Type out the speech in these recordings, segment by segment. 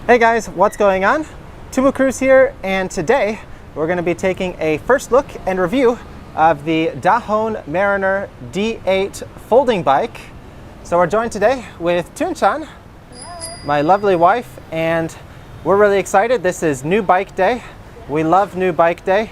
Hey guys, what's going on? Tubu Cruz here, and today we're going to be taking a first look and review of the Dahon Mariner D8 folding bike. So we're joined today with Tunchan, my lovely wife, and we're really excited. This is new bike day. We love new bike day,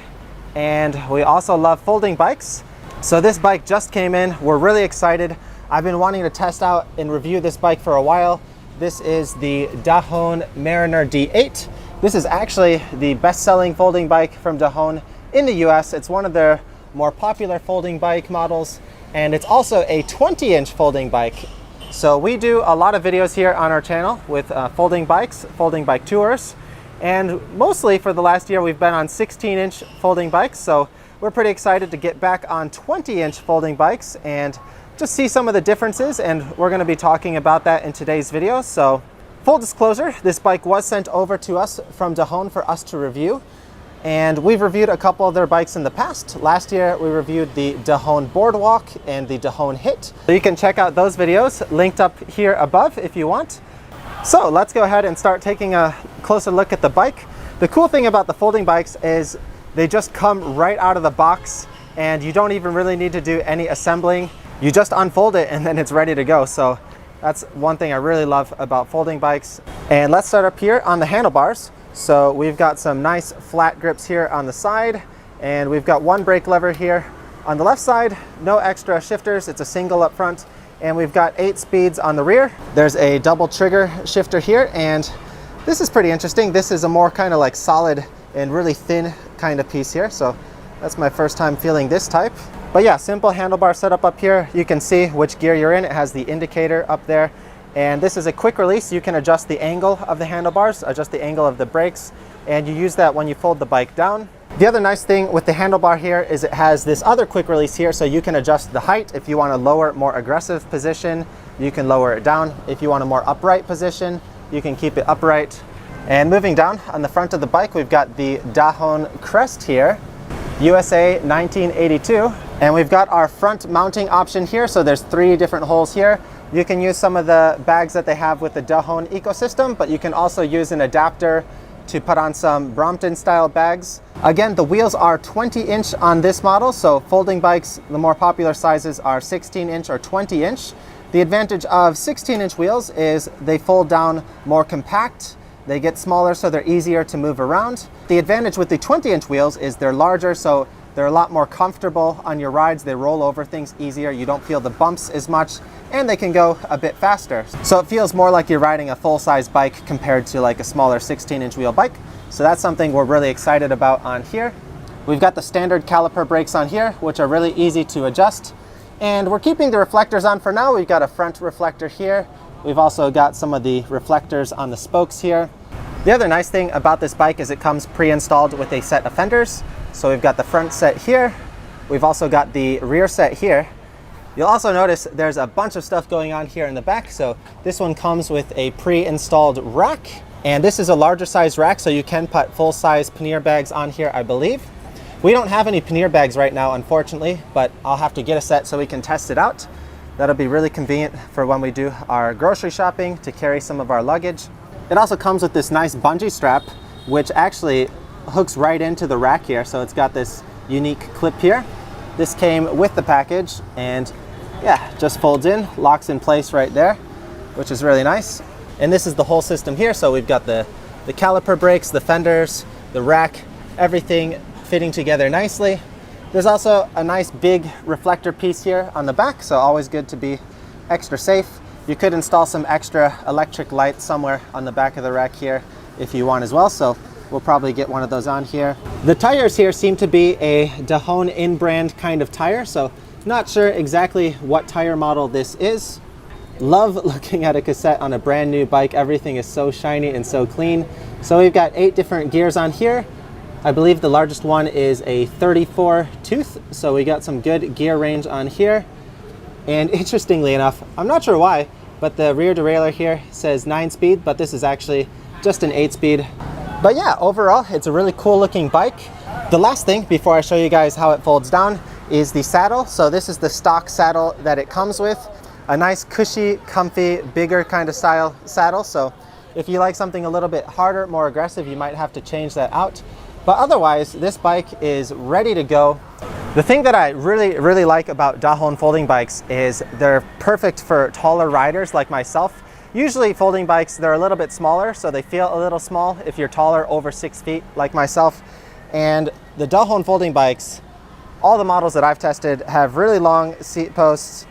and we also love folding bikes. So this bike just came in. We're really excited. I've been wanting to test out and review this bike for a while. This is the Dahon Mariner D8. This is actually the best-selling folding bike from Dahon in the US. It's one of their more popular folding bike models, and it's also a 20-inch folding bike. So we do a lot of videos here on our channel with folding bikes, folding bike tours, and mostly for the last year we've been on 16-inch folding bikes. So we're pretty excited to get back on 20-inch folding bikes and just see some of the differences, and we're going to be talking about that in today's video. So full disclosure, this bike was sent over to us from Dahon for us to review, and we've reviewed a couple of their bikes in the past. Last year we reviewed the Dahon Boardwalk and the Dahon Hit. So you can check out those videos linked up here above if you want. So let's go ahead and start taking a closer look at the bike. The cool thing about the folding bikes is they just come right out of the box, and you don't even really need to do any assembling. You just unfold it and then it's ready to go. So that's one thing I really love about folding bikes. And let's start up here on the handlebars. So we've got some nice flat grips here on the side, and we've got one brake lever here on the left side, no extra shifters, it's a single up front, and we've got 8 speeds on the rear. There's a double trigger shifter here, and this is pretty interesting. This is a more kind of like solid and really thin kind of piece here. So that's my first time feeling this type. But yeah, simple handlebar setup up here. You can see which gear you're in. It has the indicator up there. And this is a quick release. You can adjust the angle of the handlebars, adjust the angle of the brakes, and you use that when you fold the bike down. The other nice thing with the handlebar here is it has this other quick release here, so you can adjust the height. If you want to lower more aggressive position, you can lower it down. If you want a more upright position, you can keep it upright. And moving down on the front of the bike, we've got the Dahon crest here, USA 1982. And we've got our front mounting option here. So there's 3 different holes here. You can use some of the bags that they have with the Dahon ecosystem, but you can also use an adapter to put on some Brompton style bags. Again, the wheels are 20-inch on this model. So folding bikes, the more popular sizes are 16-inch or 20-inch. The advantage of 16-inch wheels is they fold down more compact. They get smaller, so they're easier to move around. The advantage with the 20-inch wheels is they're larger, so they're a lot more comfortable on your rides. They roll over things easier. You don't feel the bumps as much, and they can go a bit faster. So it feels more like you're riding a full-size bike compared to like a smaller 16-inch wheel bike. So that's something we're really excited about on here. We've got the standard caliper brakes on here, which are really easy to adjust. And we're keeping the reflectors on for now. We've got a front reflector here. We've also got some of the reflectors on the spokes here. The other nice thing about this bike is it comes pre-installed with a set of fenders. So we've got the front set here. We've also got the rear set here. You'll also notice there's a bunch of stuff going on here in the back. So this one comes with a pre-installed rack, and this is a larger size rack, so you can put full-size pannier bags on here, I believe. We don't have any pannier bags right now, unfortunately, but I'll have to get a set so we can test it out. That'll be really convenient for when we do our grocery shopping to carry some of our luggage. It also comes with this nice bungee strap, which actually hooks right into the rack here. So it's got this unique clip here. This came with the package, and yeah, just folds in, locks in place right there, which is really nice. And this is the whole system here. So we've got the caliper brakes, the fenders, the rack, everything fitting together nicely. There's also a nice big reflector piece here on the back, so always good to be extra safe. You could install some extra electric lights somewhere on the back of the rack here if you want as well, so we'll probably get one of those on here. The tires here seem to be a Dahon in-brand kind of tire, so not sure exactly what tire model this is. Love looking at a cassette on a brand new bike. Everything is so shiny and so clean. So we've got 8 different gears on here. I believe the largest one is a 34 tooth, so we got some good gear range on here. And interestingly enough, I'm not sure why, but the rear derailleur here says 9-speed, but this is actually just an 8-speed. But yeah, overall, it's a really cool looking bike. The last thing before I show you guys how it folds down is the saddle. So this is the stock saddle that it comes with. A nice cushy, comfy, bigger kind of style saddle. So If you like something a little bit harder, more aggressive, you might have to change that out. But otherwise, this bike is ready to go. The thing that I really like about Dahon folding bikes is they're perfect for taller riders like myself. Usually folding bikes, they're a little bit smaller, so they feel a little small if you're taller, over 6 feet like myself. And the Dahon folding bikes, all the models that I've tested have really long seat posts.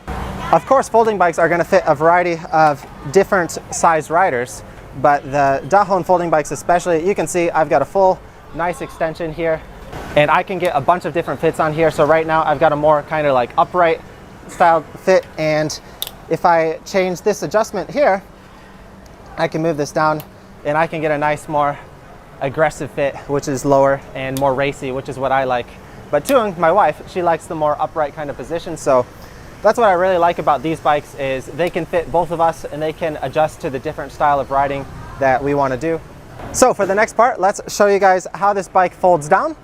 Of course, folding bikes are going to fit a variety of different size riders, but the Dahon folding bikes especially, you can see I've got a full nice extension here, and I can get a bunch of different fits on here. So right now I've got a more kind of like upright style fit, and if I change this adjustment here, I can move this down and I can get a nice more aggressive fit, which is lower and more racy, which is what I like. But Tung, my wife, she likes the more upright kind of position. So that's what I really like about these bikes, is they can fit both of us and they can adjust to the different style of riding that we want to do. So for the next part, let's show you guys how this bike folds down.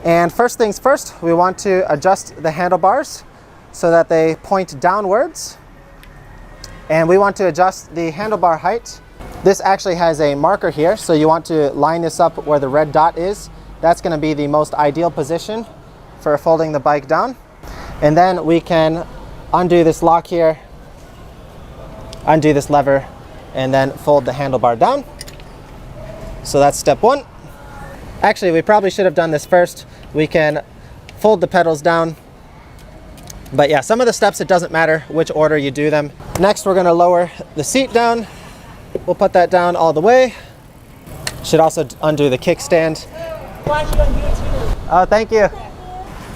And first things first, we want to adjust the handlebars so that they point downwards. And we want to adjust the handlebar height. This actually has a marker here, so you want to line this up where the red dot is. That's going to be the most ideal position for folding the bike down. And then we can undo this lock here, undo this lever, and then fold the handlebar down. So that's step one. Actually, we probably should have done this first. We can fold the pedals down. But yeah, some of the steps, it doesn't matter which order you do them. Next, we're going to lower the seat down. We'll put that down all the way. Should also undo the kickstand. Watching on YouTube. Oh, thank you.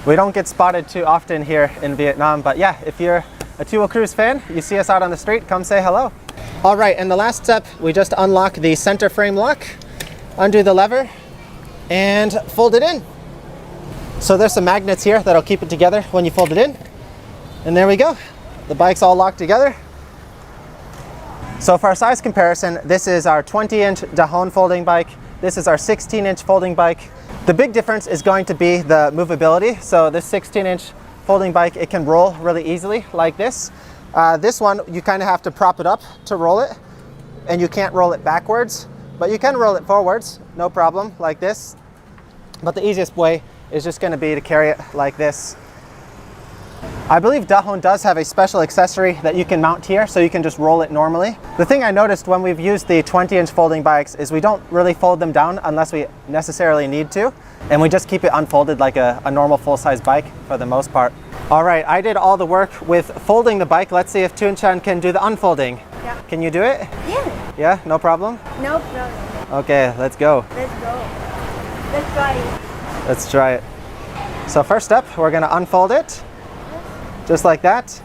We don't get spotted too often here in Vietnam, but yeah, if you're a Two Wheel Cruise fan, you see us out on the street, come say hello. All right, and the last step, we just unlock the center frame lock, undo the lever, and fold it in. So there's some magnets here that'll keep it together when you fold it in. And there we go. The bike's all locked together. So for our size comparison, this is our 20-inch Dahon folding bike. This is our 16-inch folding bike. The big difference is going to be the movability. So this 16-inch folding bike, it can roll really easily like this. This one, you kind of have to prop it up to roll it, and you can't roll it backwards, but you can roll it forwards, no problem, like this. But the easiest way is just going to be to carry it like this. I believe Dahon does have a special accessory that you can mount here, so you can just roll it normally. The thing I noticed when we've used the 20-inch folding bikes is we don't really fold them down unless we necessarily need to, and we just keep it unfolded like a normal full-size bike for the most part. All right, I did all the work with folding the bike. Let's see if Tunchan can do the unfolding. Yeah. Can you do it? Yeah. Yeah, no problem? No problem. Okay, let's go. Let's go. Let's try it. Let's try it. So first step, we're going to unfold it. Just like that.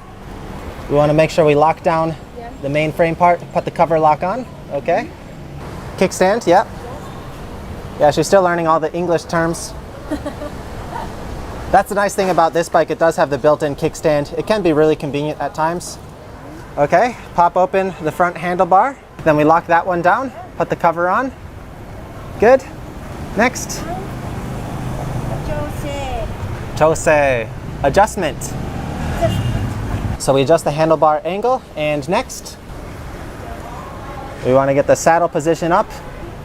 We want to make sure we lock down the main frame part, put the cover lock on, okay? Kickstand, yeah. Yeah, she's still learning all the English terms. That's the nice thing about this bike, it does have the built-in kickstand. It can be really convenient at times. Okay, pop open the front handlebar. Then we lock that one down, put the cover on. Good. Next. Chose. Adjustment. So we adjust the handlebar angle, and next we want to get the saddle position up.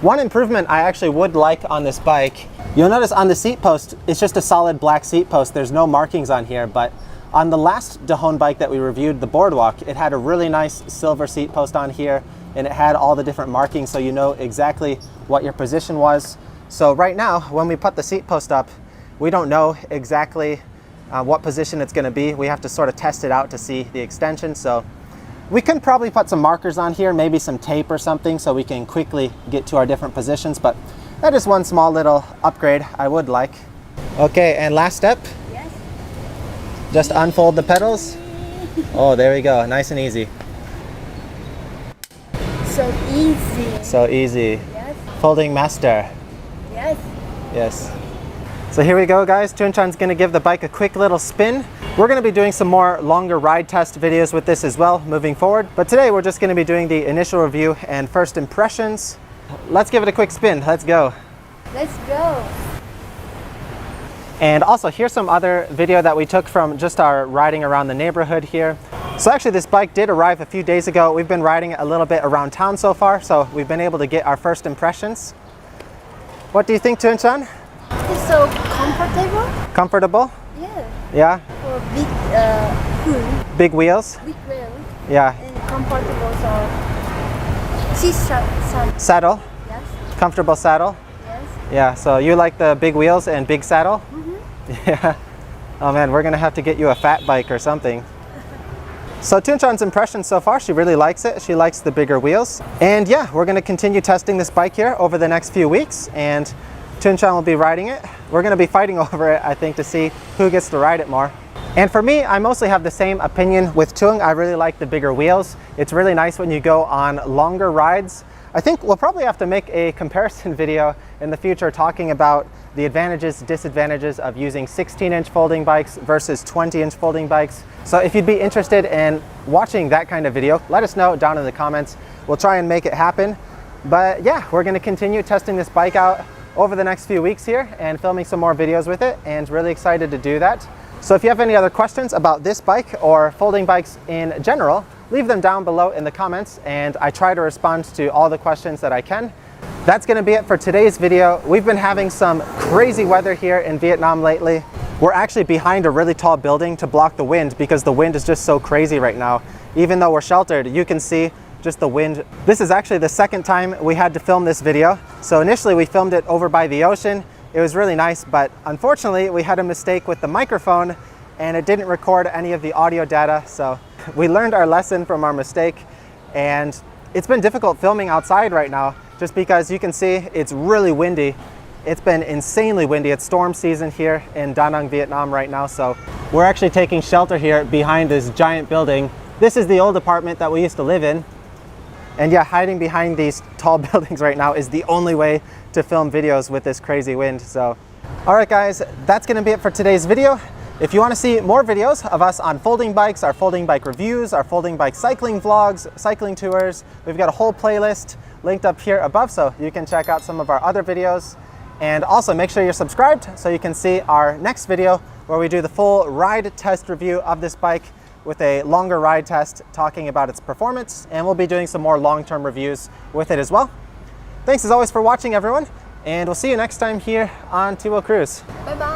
One improvement I actually would like on this bike, you'll notice on the seat post, it's just a solid black seat post. There's no markings on here, but on the last Dahon bike that we reviewed, the Boardwalk, it had a really nice silver seat post on here, and it had all the different markings so you know exactly what your position was. So right now, when we put the seat post up, we don't know exactly what position it's going to be. We have to sort of test it out to see the extension. So we can probably put some markers on here, maybe some tape or something, so we can quickly get to our different positions. But that is one small little upgrade I would like. Okay, and last step. Yes. Just unfold the pedals. Oh, there we go. Nice and easy. So easy. So easy. Yes. Folding master. Yes. Yes. So here we go, guys. Tunchan's going to give the bike a quick little spin. We're going to be doing some more longer ride test videos with this as well moving forward. But today we're just going to be doing the initial review and first impressions. Let's give it a quick spin. Let's go. Let's go. And also, here's some other video that we took from just our riding around the neighborhood here. So actually this bike did arrive a few days ago. We've been riding it a little bit around town so far, so we've been able to get our first impressions. What do you think, Chun-chan? It's so comfortable. Comfortable? Yeah. Yeah? For big wheel, Big wheels? big wheel, Yeah. and comfortable so Saddle? Yes. Comfortable saddle? Yes. Yeah, so you like the big wheels and big saddle? Yeah. Oh man, we're gonna have to get you a fat bike or something. So Chun-chan's impression so far, she really likes it. She likes the bigger wheels. And yeah, we're gonna continue testing this bike here over the next few weeks, and Chun-chan will be riding it. We're gonna be fighting over it, I think, to see who gets to ride it more. And for me, I mostly have the same opinion with Chung. I really like the bigger wheels. It's really nice when you go on longer rides. I think we'll probably have to make a comparison video in the future talking about the advantages, disadvantages of using 16-inch folding bikes versus 20-inch folding bikes. So if you'd be interested in watching that kind of video, let us know down in the comments. We'll try and make it happen. But yeah, we're gonna continue testing this bike out over the next few weeks here and filming some more videos with it, and really excited to do that. So if you have any other questions about this bike or folding bikes in general, leave them down below in the comments, and I try to respond to all the questions that I can. That's gonna be it for today's video. We've been having some crazy weather here in Vietnam lately. We're actually behind a really tall building to block the wind because the wind is just so crazy right now. Even though we're sheltered, you can see just the wind. This is actually the second time we had to film this video. So initially we filmed it over by the ocean. It was really nice, but unfortunately we had a mistake with the microphone and it didn't record any of the audio data. So we learned our lesson from our mistake, and it's been difficult filming outside right now just because you can see it's really windy. It's been insanely windy. It's storm season here in Da Nang, Vietnam right now. So we're actually taking shelter here behind this giant building. This is the old apartment that we used to live in. And yeah, hiding behind these tall buildings right now is the only way to film videos with this crazy wind. So, all right guys, that's gonna be it for today's video. If you wanna see more videos of us on folding bikes, our folding bike reviews, our folding bike cycling vlogs, cycling tours, we've got a whole playlist linked up here above, so you can check out some of our other videos. And also make sure you're subscribed so you can see our next video where we do the full ride test review of this bike with a longer ride test talking about its performance, and we'll be doing some more long-term reviews with it as well. Thanks as always for watching, everyone, and we'll see you next time here on 𝐸 Cruise. Bye bye.